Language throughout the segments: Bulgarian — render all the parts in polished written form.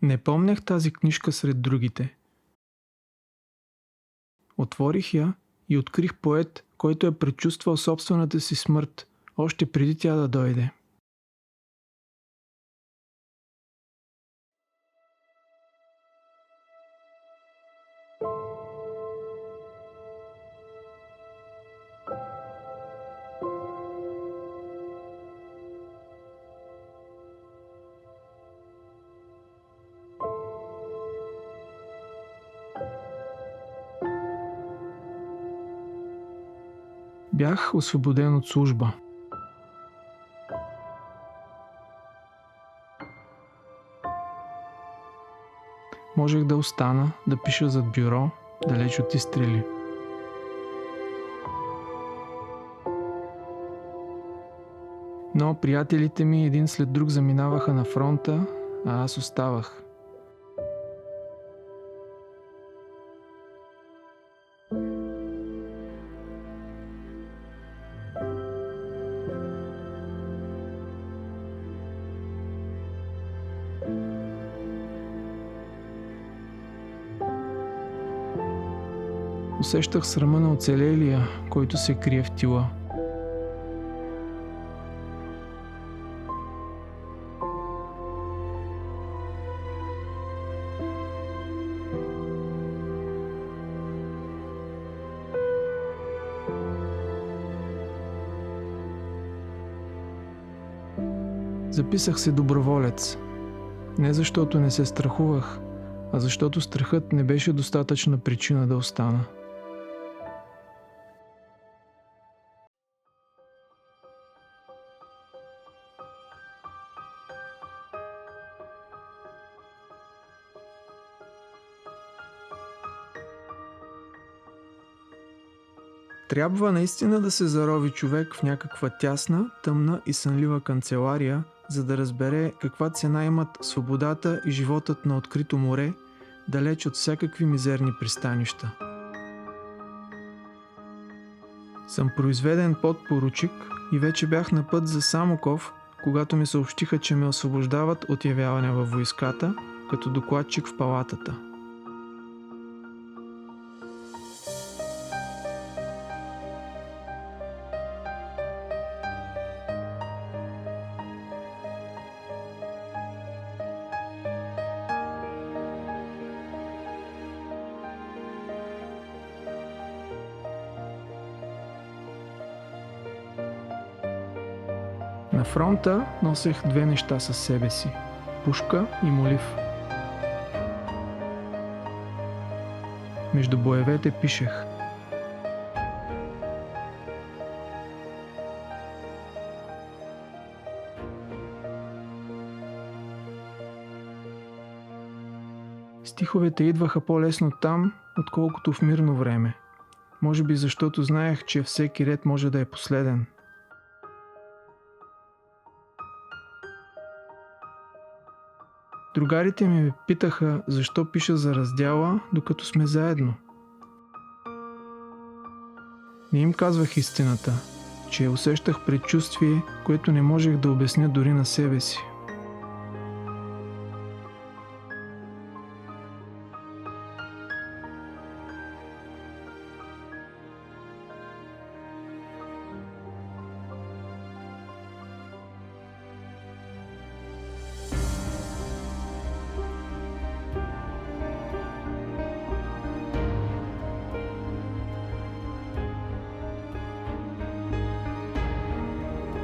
Не помнях тази книжка сред другите. Отворих я и открих поет, който е предчувствал собствената си смърт, още преди тя да дойде. Бях освободен от служба. Можех да остана, да пиша зад бюро, далеч от изстрели. Но приятелите ми един след друг заминаваха на фронта, а аз оставах. Усещах срама на оцелелия, който се крие в тила. Записах се доброволец. Не защото не се страхувах, а защото страхът не беше достатъчна причина да остана. Трябва наистина да се зарови човек в някаква тясна, тъмна и сънлива канцелария, за да разбере каква цена имат свободата и животът на открито море, далеч от всякакви мизерни пристанища. Съм произведен подпоручик и вече бях на път за Самоков, когато ми съобщиха, че ме освобождават от явяване във войската, като докладчик в палатата. На фронта носех две неща със себе си – пушка и молив. Между боевете пишех. Стиховете идваха по-лесно там, отколкото в мирно време. Може би защото знаех, че всеки ред може да е последен. Другарите ми ме питаха защо пиша за раздяла, докато сме заедно. Не им казвах истината, че усещах предчувствие, което не можех да обясня дори на себе си.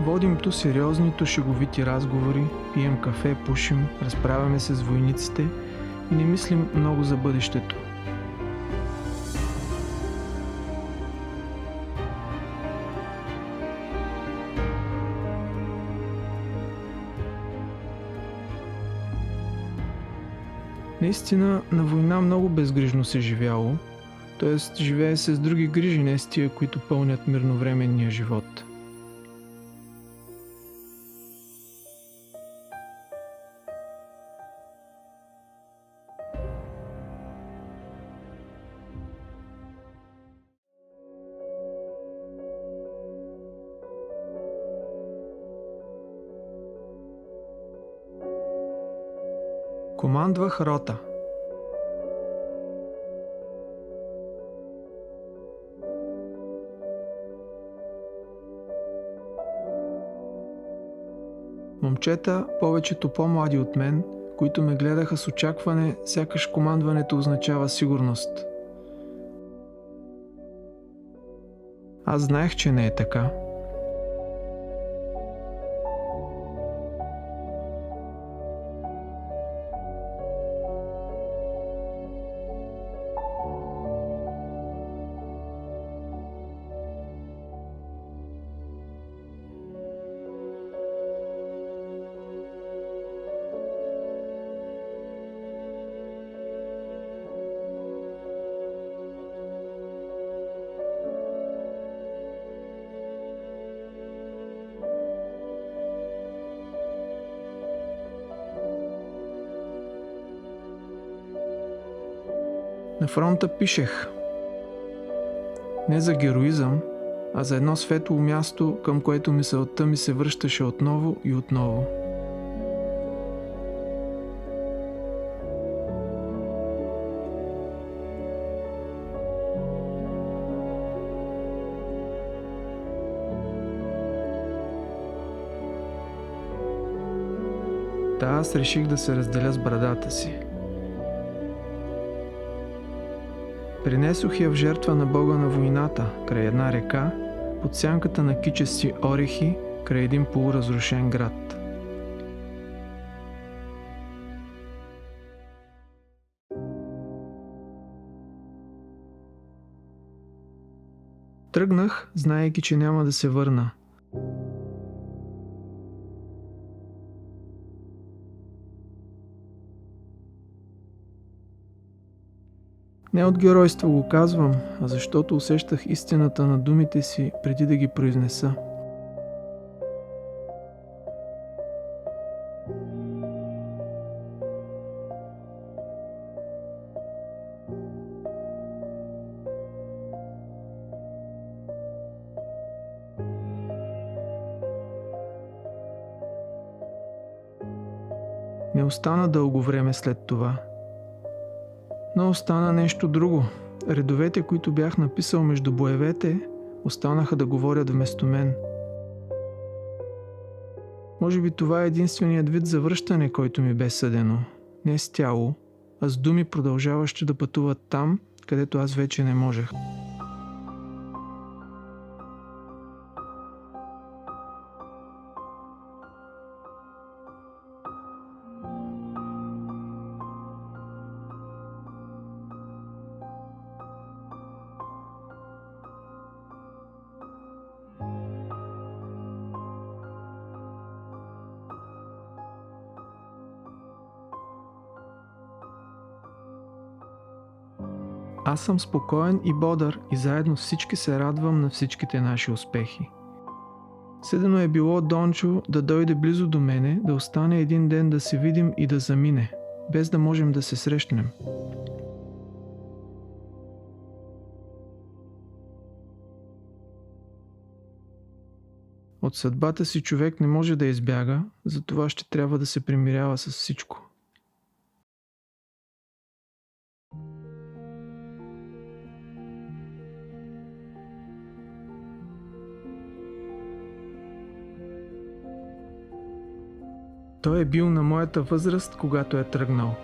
Водим ту сериозни, ту шеговити разговори, пием кафе, пушим, разправяме се с войниците и не мислим много за бъдещето. Наистина, на война много безгрижно се живяло, т.е. живее се с други грижи, не с тия, които пълнят мирновременния живот. Командвах рота. Момчета, повечето по-млади от мен, които ме гледаха с очакване, сякаш командването означава сигурност. Аз знаех, че не е така. На фронта пишех. Не за героизъм, а за едно светло място, към което мисълта ми се връщаше отново и отново. Аз реших да се разделя с брадата си. Принесох я в жертва на Бога на войната, край една река, под сянката на кичести орехи, край един полуразрушен град. Тръгнах, знаейки, че няма да се върна. Не от геройство го казвам, а защото усещах истината на думите си преди да ги произнеса. Не остана дълго време след това. Но остана нещо друго. Редовете, които бях написал между боевете, останаха да говорят вместо мен. Може би това е единственият вид завръщане, който ми бе съдено. Не с тяло, а с думи, продължаващи да пътуват там, където аз вече не можех. Аз съм спокоен и бодър и заедно с всички се радвам на всичките наши успехи. Съдено е било Дончо да дойде близо до мене, да остане един ден да се видим и да замине, без да можем да се срещнем. От съдбата си човек не може да избяга, затова ще трябва да се примирява с всичко. Той е бил на моята възраст, когато е тръгнал.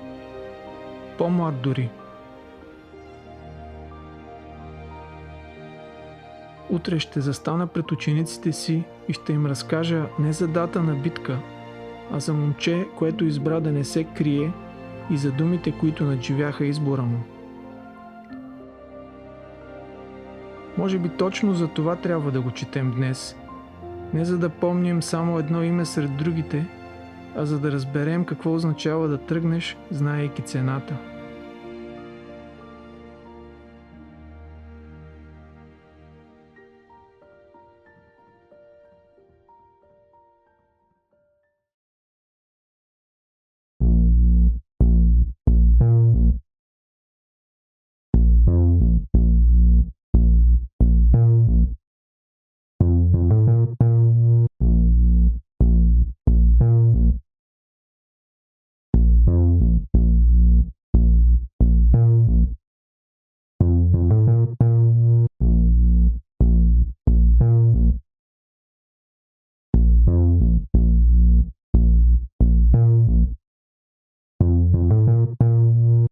По-млад дори. Утре ще застана пред учениците си и ще им разкажа не за дата на битка, а за момче, което избра да не се крие, и за думите, които надживяха избора му. Може би точно за това трябва да го четем днес. Не за да помним само едно име сред другите, а за да разберем какво означава да тръгнеш, знаейки цената.